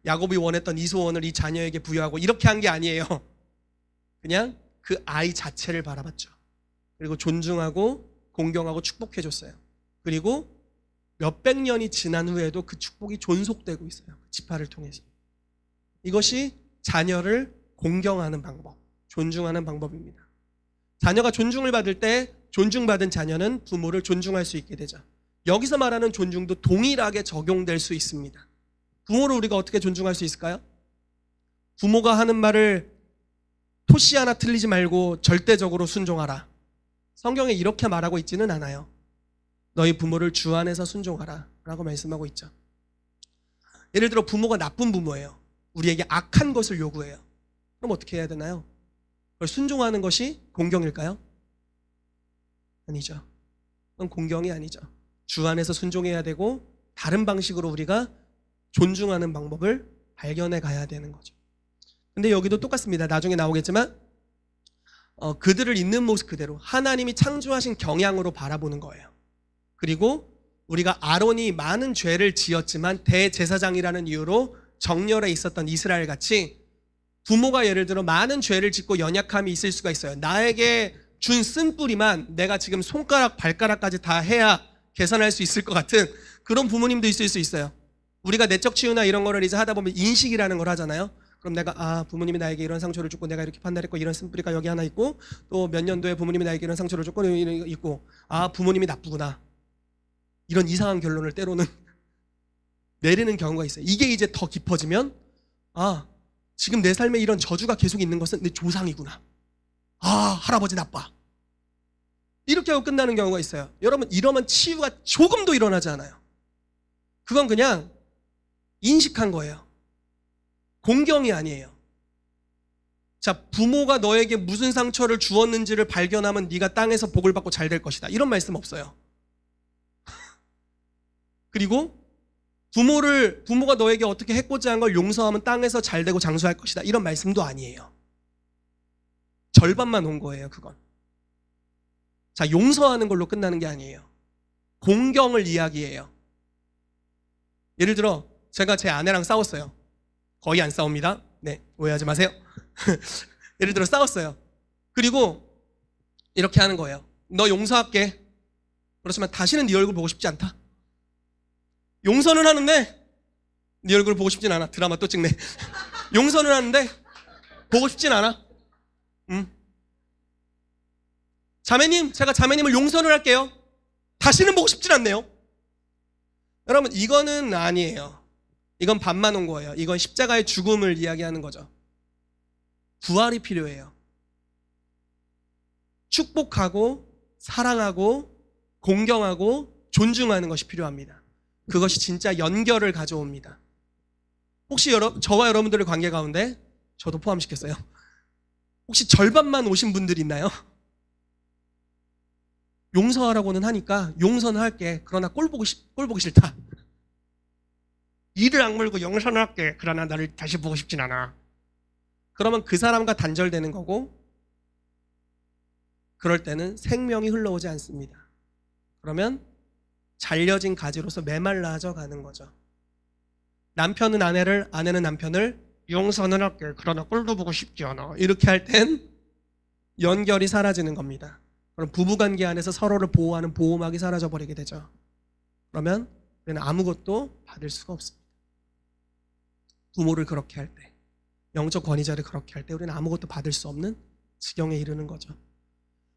야곱이 원했던 이 소원을 이 자녀에게 부여하고 이렇게 한 게 아니에요. 그냥 그 아이 자체를 바라봤죠. 그리고 존중하고 공경하고 축복해줬어요. 그리고 몇백 년이 지난 후에도 그 축복이 존속되고 있어요. 그 지파를 통해서. 이것이 자녀를 공경하는 방법, 존중하는 방법입니다. 자녀가 존중을 받을 때 존중받은 자녀는 부모를 존중할 수 있게 되죠. 여기서 말하는 존중도 동일하게 적용될 수 있습니다. 부모를 우리가 어떻게 존중할 수 있을까요? 부모가 하는 말을 토시 하나 틀리지 말고 절대적으로 순종하라. 성경에 이렇게 말하고 있지는 않아요. 너희 부모를 주 안에서 순종하라 라고 말씀하고 있죠. 예를 들어 부모가 나쁜 부모예요. 우리에게 악한 것을 요구해요. 그럼 어떻게 해야 되나요? 그걸 순종하는 것이 공경일까요? 아니죠. 그건 공경이 아니죠. 주 안에서 순종해야 되고 다른 방식으로 우리가 존중하는 방법을 발견해 가야 되는 거죠. 근데 여기도 똑같습니다. 나중에 나오겠지만 그들을 있는 모습 그대로 하나님이 창조하신 경향으로 바라보는 거예요. 그리고 우리가 아론이 많은 죄를 지었지만 대제사장이라는 이유로 정렬에 있었던 이스라엘 같이 부모가 예를 들어 많은 죄를 짓고 연약함이 있을 수가 있어요. 나에게 준 쓴뿌리만 내가 지금 손가락 발가락까지 다 해야 계산할 수 있을 것 같은 그런 부모님도 있을 수 있어요. 우리가 내적 치유나 이런 거를 이제 하다 보면 인식이라는 걸 하잖아요. 그럼 내가 부모님이 나에게 이런 상처를 줬고 내가 이렇게 판단했고 이런 쓴뿌리가 여기 하나 있고 또 몇 년도에 부모님이 나에게 이런 상처를 줬고 이런 있고 부모님이 나쁘구나. 이런 이상한 결론을 때로는 내리는 경우가 있어요. 이게 이제 더 깊어지면 지금 내 삶에 이런 저주가 계속 있는 것은 내 조상이구나. 할아버지 나빠. 이렇게 하고 끝나는 경우가 있어요. 여러분, 이러면 치유가 조금도 일어나지 않아요. 그건 그냥 인식한 거예요. 공경이 아니에요. 자, 부모가 너에게 무슨 상처를 주었는지를 발견하면 네가 땅에서 복을 받고 잘 될 것이다. 이런 말씀 없어요. 그리고 부모가 너에게 어떻게 해코지 한 걸 용서하면 땅에서 잘 되고 장수할 것이다. 이런 말씀도 아니에요. 절반만 온 거예요, 그건. 자, 용서하는 걸로 끝나는 게 아니에요. 공경을 이야기해요. 예를 들어 제가 제 아내랑 싸웠어요. 거의 안 싸웁니다. 네, 오해하지 마세요. 예를 들어 싸웠어요. 그리고 이렇게 하는 거예요. 너 용서할게. 그렇지만 다시는 네 얼굴 보고 싶지 않다. 용서는 하는데 네 얼굴 보고 싶진 않아. 드라마 또 찍네. 용서는 하는데 보고 싶진 않아. 자매님, 제가 자매님을 용서를 할게요. 다시는 보고 싶진 않네요. 여러분, 이거는 아니에요. 이건 반만 온 거예요. 이건 십자가의 죽음을 이야기하는 거죠. 부활이 필요해요. 축복하고 사랑하고 공경하고 존중하는 것이 필요합니다. 그것이 진짜 연결을 가져옵니다. 혹시 저와 여러분들의 관계 가운데 저도 포함시켰어요. 혹시 절반만 오신 분들 있나요? 용서하라고는 하니까 용서는 할게. 그러나 꼴 보기 싫다. 이를 악물고 용서는 할게. 그러나 나를 다시 보고 싶진 않아. 그러면 그 사람과 단절되는 거고, 그럴 때는 생명이 흘러오지 않습니다. 그러면 잘려진 가지로서 메말라져 가는 거죠. 남편은 아내를, 아내는 남편을 용서는 할게. 그러나 꼴도 보고 싶지 않아. 이렇게 할 땐 연결이 사라지는 겁니다. 그럼 부부관계 안에서 서로를 보호하는 보호막이 사라져버리게 되죠. 그러면 우리는 아무것도 받을 수가 없습니다. 부모를 그렇게 할 때, 영적 권위자를 그렇게 할 때 우리는 아무것도 받을 수 없는 지경에 이르는 거죠.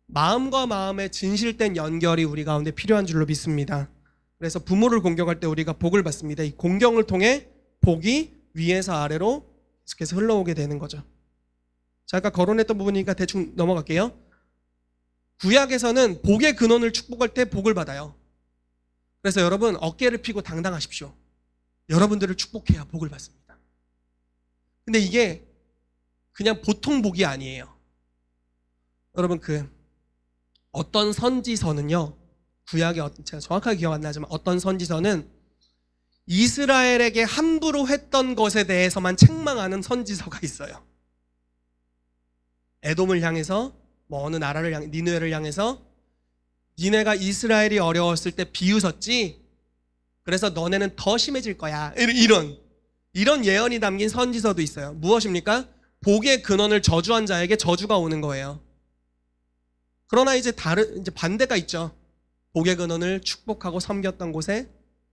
마음과 마음의 진실된 연결이 우리 가운데 필요한 줄로 믿습니다. 그래서 부모를 공경할 때 우리가 복을 받습니다. 이 공경을 통해 복이 위에서 아래로 계속해서 흘러오게 되는 거죠. 자, 아까 거론했던 부분이니까 대충 넘어갈게요. 구약에서는 복의 근원을 축복할 때 복을 받아요. 그래서 여러분 어깨를 펴고 당당하십시오. 여러분들을 축복해야 복을 받습니다. 근데 이게 그냥 보통 복이 아니에요. 여러분 어떤 선지서는요, 구약의 제가 정확하게 기억 안 나지만 어떤 선지서는 이스라엘에게 함부로 했던 것에 대해서만 책망하는 선지서가 있어요. 에돔을 향해서 어느 나라를 향해, 니느웨를 향해서 니네가 이스라엘이 어려웠을 때 비웃었지, 그래서 너네는 더 심해질 거야. 이런 예언이 담긴 선지서도 있어요. 무엇입니까? 복의 근원을 저주한 자에게 저주가 오는 거예요. 그러나 이제 반대가 있죠. 복의 근원을 축복하고 섬겼던 곳에,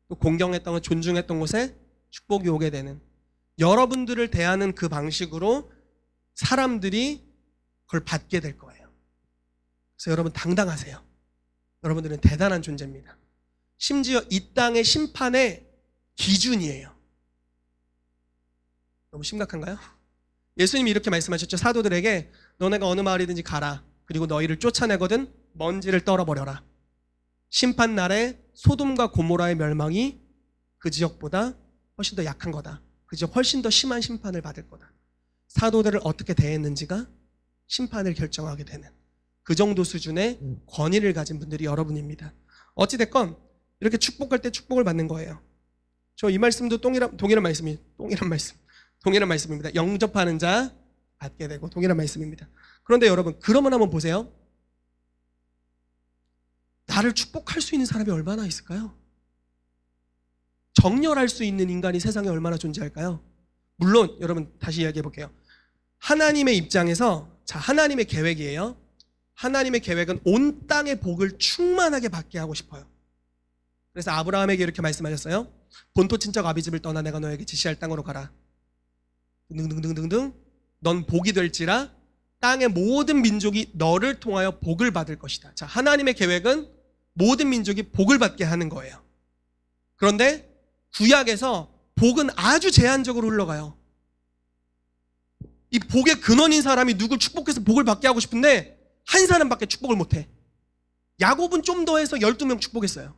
또 공경했던 것, 존중했던 곳에 축복이 오게 되는, 여러분들을 대하는 그 방식으로 사람들이 그걸 받게 될 거예요. 그래서 여러분 당당하세요. 여러분들은 대단한 존재입니다. 심지어 이 땅의 심판의 기준이에요. 너무 심각한가요? 예수님이 이렇게 말씀하셨죠. 사도들에게 너네가 어느 마을이든지 가라. 그리고 너희를 쫓아내거든 먼지를 떨어버려라. 심판날에 소돔과 고모라의 멸망이 그 지역보다 훨씬 더 약한 거다. 그 지역 훨씬 더 심한 심판을 받을 거다. 사도들을 어떻게 대했는지가 심판을 결정하게 되는 그 정도 수준의 권위를 가진 분들이 여러분입니다. 어찌됐건 이렇게 축복할 때 축복을 받는 거예요. 저 이 말씀도 동일한 말씀입니다. 영접하는 자 받게 되고 동일한 말씀입니다. 그런데 여러분, 그러면 한번 보세요. 나를 축복할 수 있는 사람이 얼마나 있을까요? 정렬할 수 있는 인간이 세상에 얼마나 존재할까요? 물론 여러분 다시 이야기해 볼게요. 하나님의 입장에서, 자, 하나님의 계획이에요. 하나님의 계획은 온 땅의 복을 충만하게 받게 하고 싶어요. 그래서 아브라함에게 이렇게 말씀하셨어요. 본토 친척 아비집을 떠나 내가 너에게 지시할 땅으로 가라. 등등등등등. 넌 복이 될지라 땅의 모든 민족이 너를 통하여 복을 받을 것이다. 자, 하나님의 계획은 모든 민족이 복을 받게 하는 거예요. 그런데 구약에서 복은 아주 제한적으로 흘러가요. 이 복의 근원인 사람이 누굴 축복해서 복을 받게 하고 싶은데 한 사람밖에 축복을 못해. 야곱은 좀 더 해서 12명 축복했어요.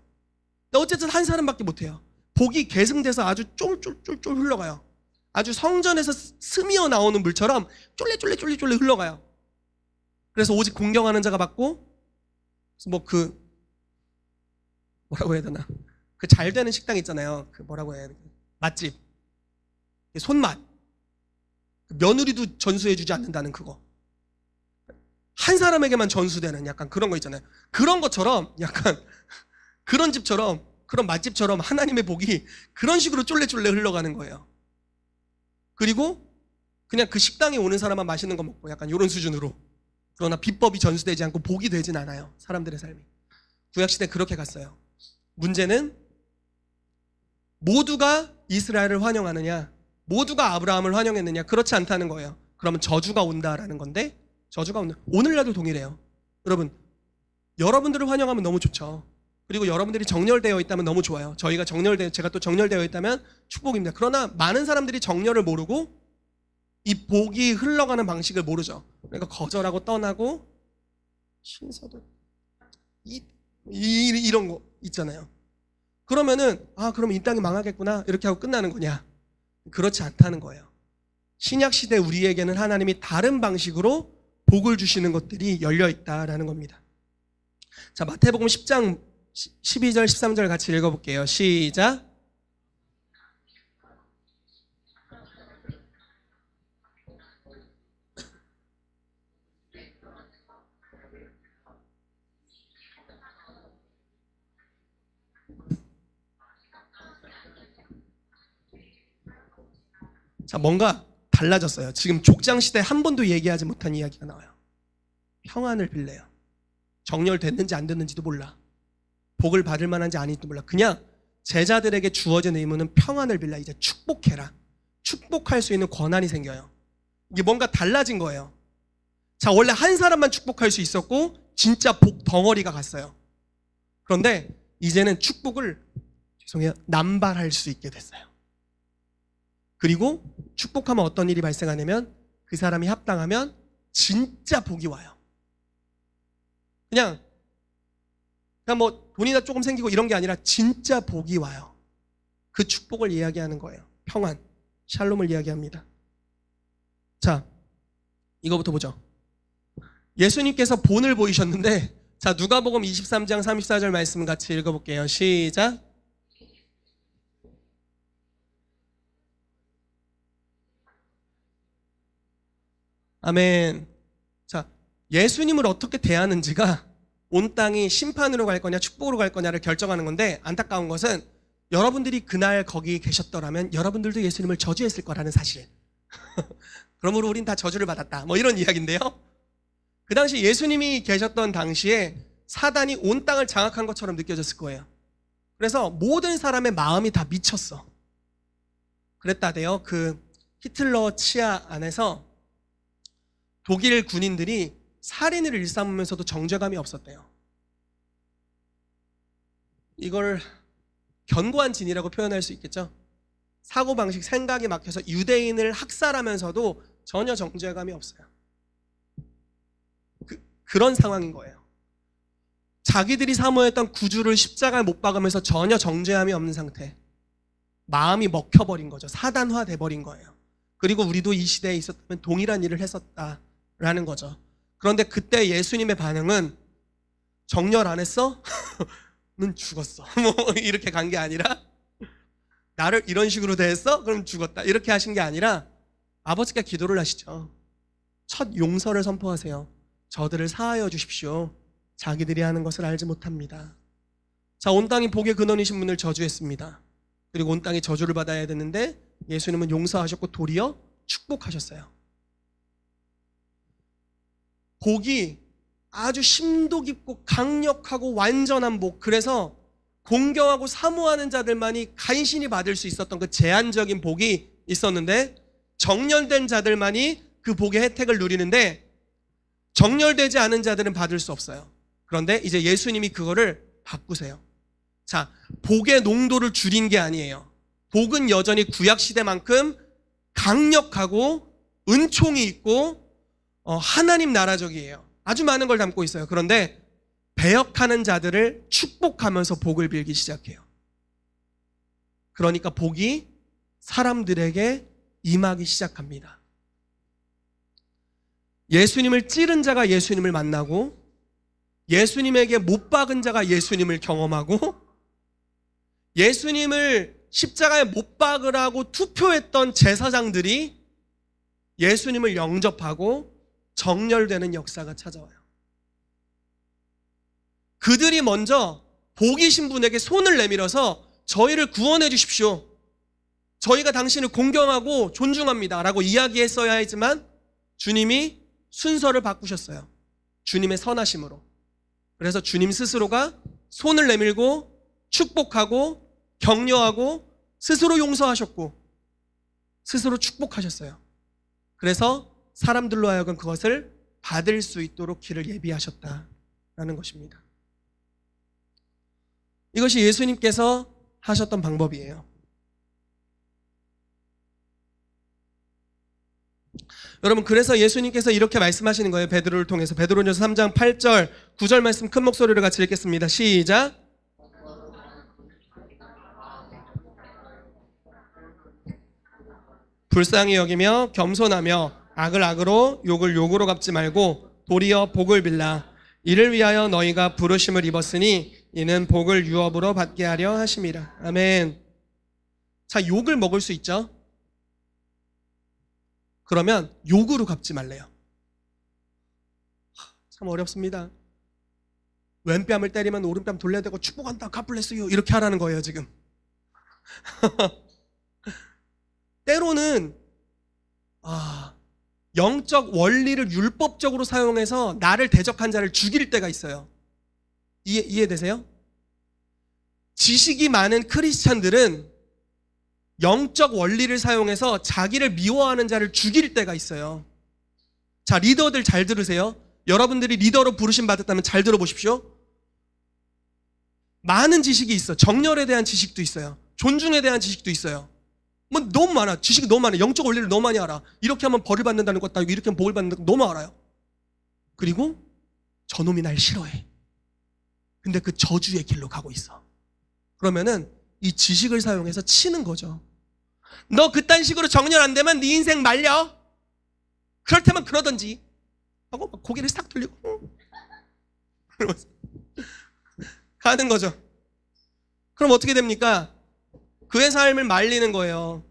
근데 어쨌든 한 사람밖에 못해요. 복이 계승돼서 아주 쫄쫄쫄쫄 흘러가요. 아주 성전에서 스미어 나오는 물처럼 쫄래 흘러가요. 그래서 오직 공경하는 자가 받고, 뭐라고 해야 되나, 그 잘 되는 식당 있잖아요. 그 뭐라고 해야 되나, 맛집, 손맛, 며느리도 전수해주지 않는다는 그거, 한 사람에게만 전수되는 약간 그런 거 있잖아요. 그런 것처럼, 약간 그런 집처럼, 그런 맛집처럼 하나님의 복이 그런 식으로 쫄래 흘러가는 거예요. 그리고 그냥 그 식당에 오는 사람만 맛있는 거 먹고 약간 이런 수준으로. 그러나 비법이 전수되지 않고 복이 되진 않아요. 사람들의 삶이. 구약시대 그렇게 갔어요. 문제는 모두가 이스라엘을 환영하느냐, 모두가 아브라함을 환영했느냐, 그렇지 않다는 거예요. 그러면 저주가 온다라는 건데, 저주가 온다. 오늘날도 동일해요. 여러분, 여러분들을 환영하면 너무 좋죠. 그리고 여러분들이 정렬되어 있다면 너무 좋아요. 제가 또 정렬되어 있다면 축복입니다. 그러나 많은 사람들이 정렬을 모르고 이 복이 흘러가는 방식을 모르죠. 그러니까 거절하고 떠나고 신사도 이런 거 있잖아요. 그러면은 그럼 이 땅이 망하겠구나 이렇게 하고 끝나는 거냐? 그렇지 않다는 거예요. 신약 시대 우리에게는 하나님이 다른 방식으로 복을 주시는 것들이 열려 있다라는 겁니다. 자, 마태복음 10장 12절 13절 같이 읽어볼게요. 시작. 자, 뭔가 달라졌어요. 지금 족장시대 한 번도 얘기하지 못한 이야기가 나와요. 평안을 빌래요. 정렬됐는지 안 됐는지도 몰라. 복을 받을 만한지 아닌지도 몰라. 그냥 제자들에게 주어진 의무는 평안을 빌라. 이제 축복해라. 축복할 수 있는 권한이 생겨요. 이게 뭔가 달라진 거예요. 자, 원래 한 사람만 축복할 수 있었고 진짜 복 덩어리가 갔어요. 그런데 이제는 축복을 남발할 수 있게 됐어요. 그리고 축복하면 어떤 일이 발생하냐면 그 사람이 합당하면 진짜 복이 와요. 그냥 뭐 돈이나 조금 생기고 이런 게 아니라 진짜 복이 와요. 그 축복을 이야기하는 거예요. 평안, 샬롬을 이야기합니다. 자, 이거부터 보죠. 예수님께서 본을 보이셨는데, 자, 누가복음 23장 34절 말씀 같이 읽어볼게요. 시작. 아멘. 자, 예수님을 어떻게 대하는지가 온 땅이 심판으로 갈 거냐 축복으로 갈 거냐를 결정하는 건데, 안타까운 것은 여러분들이 그날 거기 계셨더라면 여러분들도 예수님을 저주했을 거라는 사실. 그러므로 우린 다 저주를 받았다, 뭐 이런 이야기인데요. 그 당시 예수님이 계셨던 당시에 사단이 온 땅을 장악한 것처럼 느껴졌을 거예요. 그래서 모든 사람의 마음이 다 미쳤어. 그랬다대요. 그 히틀러 치하 안에서 독일 군인들이 살인을 일삼으면서도 정죄감이 없었대요. 이걸 견고한 진이라고 표현할 수 있겠죠. 사고방식, 생각이 막혀서 유대인을 학살하면서도 전혀 정죄감이 없어요. 그런 상황인 거예요. 자기들이 사모했던 구주를 십자가에 못 박으면서 전혀 정죄함이 없는 상태. 마음이 먹혀버린 거죠. 사단화돼버린 거예요. 그리고 우리도 이 시대에 있었다면 동일한 일을 했었다라는 거죠. 그런데 그때 예수님의 반응은 정렬 안 했어? 는 죽었어. 뭐 이렇게 간 게 아니라, 나를 이런 식으로 대했어? 그럼 죽었다. 이렇게 하신 게 아니라 아버지가 기도를 하시죠. 첫 용서를 선포하세요. 저들을 사하여 주십시오. 자기들이 하는 것을 알지 못합니다. 자, 온 땅이 복의 근원이신 분을 저주했습니다. 그리고 온 땅이 저주를 받아야 되는데 예수님은 용서하셨고 도리어 축복하셨어요. 복이 아주 심도 깊고 강력하고 완전한 복, 그래서 공경하고 사모하는 자들만이 간신히 받을 수 있었던 그 제한적인 복이 있었는데, 정렬된 자들만이 그 복의 혜택을 누리는데 정렬되지 않은 자들은 받을 수 없어요. 그런데 이제 예수님이 그거를 바꾸세요. 자, 복의 농도를 줄인 게 아니에요. 복은 여전히 구약시대만큼 강력하고 은총이 있고 하나님 나라적이에요. 아주 많은 걸 담고 있어요. 그런데 배역하는 자들을 축복하면서 복을 빌기 시작해요. 그러니까 복이 사람들에게 임하기 시작합니다. 예수님을 찌른 자가 예수님을 만나고, 예수님에게 못 박은 자가 예수님을 경험하고, 예수님을 십자가에 못 박으라고 투표했던 제사장들이 예수님을 영접하고 정렬되는 역사가 찾아와요. 그들이 먼저 복이신 분에게 손을 내밀어서 저희를 구원해 주십시오. 저희가 당신을 공경하고 존중합니다 라고 이야기했어야 하지만 주님이 순서를 바꾸셨어요. 주님의 선하심으로. 그래서 주님 스스로가 손을 내밀고 축복하고 격려하고 스스로 용서하셨고 스스로 축복하셨어요. 그래서 사람들로 하여금 그것을 받을 수 있도록 길을 예비하셨다라는 것입니다. 이것이 예수님께서 하셨던 방법이에요. 여러분, 그래서 예수님께서 이렇게 말씀하시는 거예요. 베드로를 통해서. 베드로전서 3장 8절 9절 말씀 큰 목소리로 같이 읽겠습니다. 시작. 불쌍히 여기며 겸손하며 악을 악으로 욕을 욕으로 갚지 말고 도리어 복을 빌라. 이를 위하여 너희가 부르심을 입었으니 이는 복을 유업으로 받게 하려 하심이라. 아멘. 자, 욕을 먹을 수 있죠? 그러면 욕으로 갚지 말래요. 참 어렵습니다. 왼뺨을 때리면 오른뺨 돌려야 되고 축복한다, God bless you 이렇게 하라는 거예요 지금. 때로는 영적 원리를 율법적으로 사용해서 나를 대적한 자를 죽일 때가 있어요. 이해되세요? 지식이 많은 크리스찬들은 영적 원리를 사용해서 자기를 미워하는 자를 죽일 때가 있어요. 자, 리더들 잘 들으세요. 여러분들이 리더로 부르심 받았다면 잘 들어보십시오. 많은 지식이 있어. 정렬에 대한 지식도 있어요. 존중에 대한 지식도 있어요. 뭐 너무 많아. 지식이 너무 많아. 영적 원리를 너무 많이 알아. 이렇게 하면 벌을 받는다는 것도 알고 이렇게 하면 복을 받는다는 것도 너무 알아요. 그리고 저놈이 날 싫어해. 근데 그 저주의 길로 가고 있어. 그러면은 이 지식을 사용해서 치는 거죠. 너 그딴 식으로 정렬 안 되면 네 인생 말려. 그럴 테면 그러던지 하고 고개를 싹 돌리고 그러면서 가는 거죠. 그럼 어떻게 됩니까? 그의 삶을 말리는 거예요.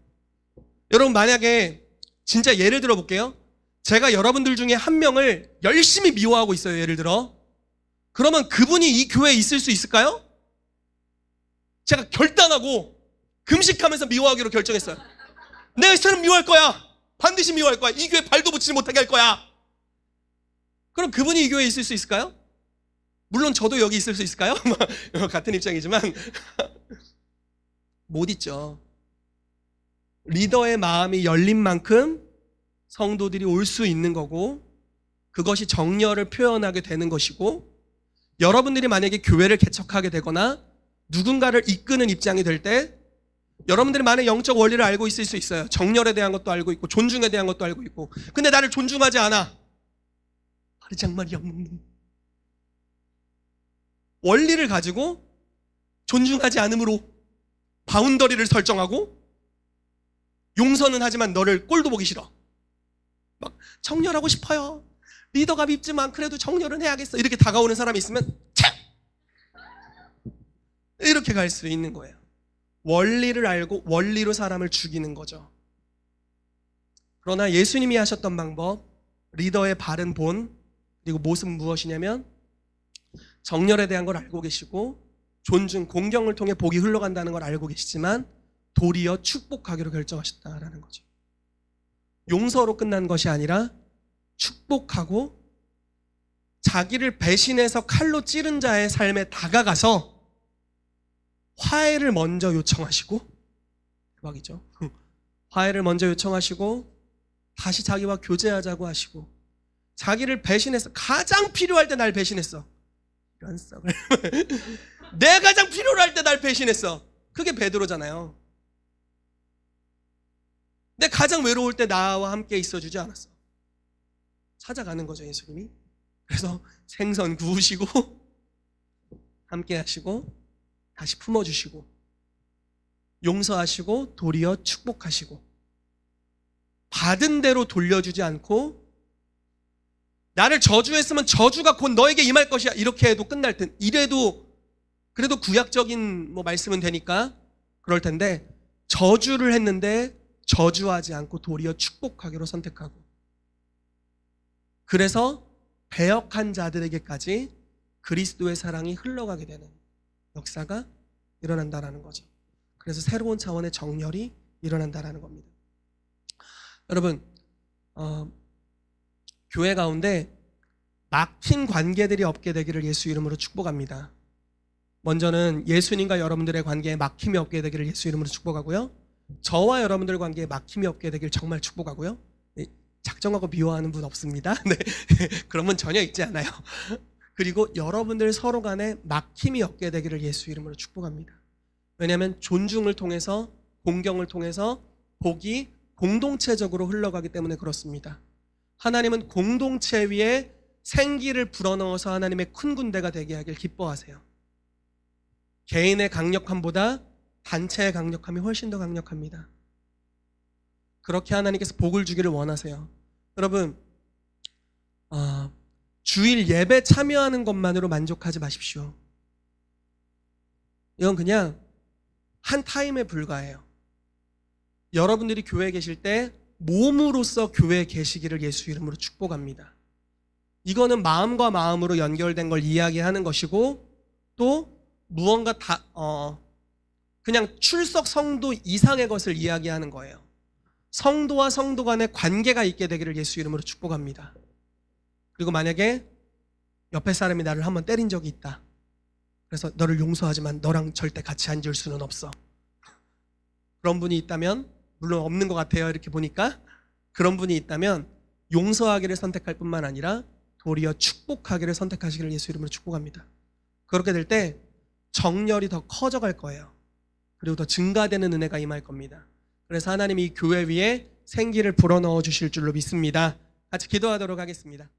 여러분, 만약에 진짜 예를 들어 볼게요. 제가 여러분들 중에 한 명을 열심히 미워하고 있어요. 예를 들어. 그러면 그분이 이 교회에 있을 수 있을까요? 제가 결단하고 금식하면서 미워하기로 결정했어요. 내가 이 사람 미워할 거야. 반드시 미워할 거야. 이 교회 발도 붙이지 못하게 할 거야. 그럼 그분이 이 교회에 있을 수 있을까요? 물론 저도 여기 있을 수 있을까요? 같은 입장이지만 못 있죠. 리더의 마음이 열린 만큼 성도들이 올 수 있는 거고, 그것이 정열을 표현하게 되는 것이고, 여러분들이 만약에 교회를 개척하게 되거나 누군가를 이끄는 입장이 될 때 여러분들이 많은 영적 원리를 알고 있을 수 있어요. 정열에 대한 것도 알고 있고 존중에 대한 것도 알고 있고. 근데 나를 존중하지 않아. 하르장말이 없는 놈. 원리를 가지고 존중하지 않음으로 바운더리를 설정하고 용서는 하지만 너를 꼴도 보기 싫어. 막 정렬하고 싶어요. 리더가 밉지만 그래도 정렬은 해야겠어. 이렇게 다가오는 사람이 있으면 참! 이렇게 갈 수 있는 거예요. 원리를 알고 원리로 사람을 죽이는 거죠. 그러나 예수님이 하셨던 방법, 리더의 바른 본, 그리고 모습은 무엇이냐면 정렬에 대한 걸 알고 계시고 존중, 공경을 통해 복이 흘러간다는 걸 알고 계시지만 도리어 축복하기로 결정하셨다라는 거죠. 용서로 끝난 것이 아니라 축복하고 자기를 배신해서 칼로 찌른 자의 삶에 다가가서 화해를 먼저 요청하시고, 대박이죠. 화해를 먼저 요청하시고 다시 자기와 교제하자고 하시고, 자기를 배신해서 가장 필요할 때 날 배신했어. 이런 썩을. 내가 가장 필요로 할 때 날 배신했어. 그게 베드로잖아요. 내 가장 외로울 때 나와 함께 있어주지 않았어. 찾아가는 거죠, 예수님이. 그래서 생선 구우시고 함께 하시고 다시 품어주시고 용서하시고 도리어 축복하시고, 받은 대로 돌려주지 않고 나를 저주했으면 저주가 곧 너에게 임할 것이야 이렇게 해도 끝날 텐데, 이래도 그래도 구약적인 말씀은 되니까 그럴 텐데, 저주를 했는데 저주하지 않고 도리어 축복하기로 선택하고, 그래서 배역한 자들에게까지 그리스도의 사랑이 흘러가게 되는 역사가 일어난다라는 거죠. 그래서 새로운 차원의 정렬이 일어난다라는 겁니다. 여러분, 교회 가운데 막힌 관계들이 없게 되기를 예수 이름으로 축복합니다. 먼저는 예수님과 여러분들의 관계에 막힘이 없게 되기를 예수 이름으로 축복하고요. 저와 여러분들 관계에 막힘이 없게 되길 정말 축복하고요. 작정하고 미워하는 분 없습니다. 네. 그런 분 전혀 있지 않아요. 그리고 여러분들 서로 간에 막힘이 없게 되기를 예수 이름으로 축복합니다. 왜냐하면 존중을 통해서, 공경을 통해서 복이 공동체적으로 흘러가기 때문에 그렇습니다. 하나님은 공동체 위에 생기를 불어넣어서 하나님의 큰 군대가 되게 하길 기뻐하세요. 개인의 강력함보다 단체의 강력함이 훨씬 더 강력합니다. 그렇게 하나님께서 복을 주기를 원하세요. 여러분, 주일 예배 참여하는 것만으로 만족하지 마십시오. 이건 그냥 한 타임에 불과해요. 여러분들이 교회에 계실 때 몸으로서 교회에 계시기를 예수 이름으로 축복합니다. 이거는 마음과 마음으로 연결된 걸 이야기하는 것이고, 또 무언가 그냥 출석 성도 이상의 것을 이야기하는 거예요. 성도와 성도 간의 관계가 있게 되기를 예수 이름으로 축복합니다. 그리고 만약에 옆에 사람이 나를 한번 때린 적이 있다. 그래서 너를 용서하지만 너랑 절대 같이 앉을 수는 없어. 그런 분이 있다면, 물론 없는 것 같아요. 이렇게 보니까. 그런 분이 있다면 용서하기를 선택할 뿐만 아니라 도리어 축복하기를 선택하시기를 예수 이름으로 축복합니다. 그렇게 될 때 정열이 더 커져갈 거예요. 그리고 더 증가되는 은혜가 임할 겁니다. 그래서 하나님이 이 교회 위에 생기를 불어넣어 주실 줄로 믿습니다. 같이 기도하도록 하겠습니다.